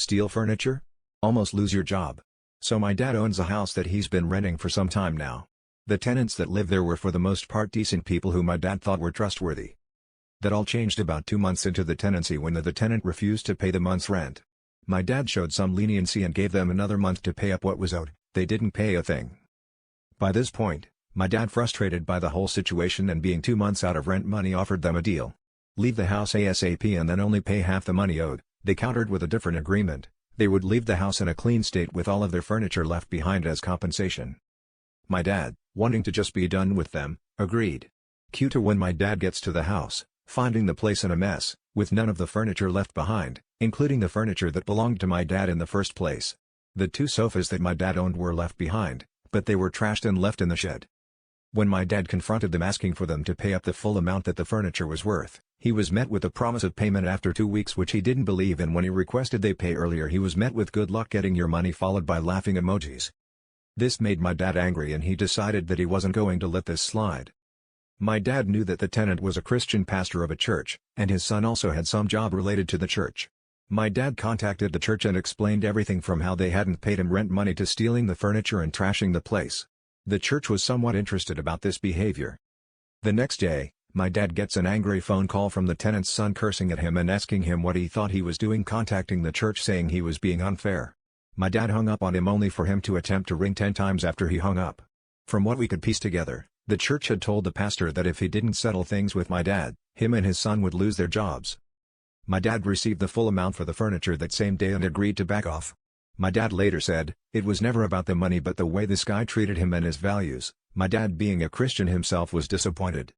Steal furniture? Almost lose your job. So my dad owns a house that he's been renting for some time now. The tenants that live there were for the most part decent people who my dad thought were trustworthy. That all changed about 2 months into the tenancy when the tenant refused to pay the month's rent. My dad showed some leniency and gave them another month to pay up what was owed. They didn't pay a thing. By this point, my dad, frustrated by the whole situation and being 2 months out of rent money, offered them a deal. Leave the house ASAP and then only pay half the money owed. They countered with a different agreement. They would leave the house in a clean state with all of their furniture left behind as compensation. My dad, wanting to just be done with them, agreed. Cue to when my dad gets to the house, finding the place in a mess, with none of the furniture left behind, including the furniture that belonged to my dad in the first place. The 2 sofas that my dad owned were left behind, but they were trashed and left in the shed. When my dad confronted them asking for them to pay up the full amount that the furniture was worth, he was met with a promise of payment after 2 weeks, which he didn't believe in. When he requested they pay earlier, he was met with "good luck getting your money" followed by laughing emojis. This made my dad angry and he decided that he wasn't going to let this slide. My dad knew that the tenant was a Christian pastor of a church, and his son also had some job related to the church. My dad contacted the church and explained everything from how they hadn't paid him rent money to stealing the furniture and trashing the place. The church was somewhat interested about this behavior. The next day, my dad gets an angry phone call from the tenant's son cursing at him and asking him what he thought he was doing, contacting the church saying he was being unfair. My dad hung up on him only for him to attempt to ring 10 times after he hung up. From what we could piece together, the church had told the pastor that if he didn't settle things with my dad, him and his son would lose their jobs. My dad received the full amount for the furniture that same day and agreed to back off. My dad later said, "It was never about the money but the way this guy treated him and his values." My dad, being a Christian himself, was disappointed.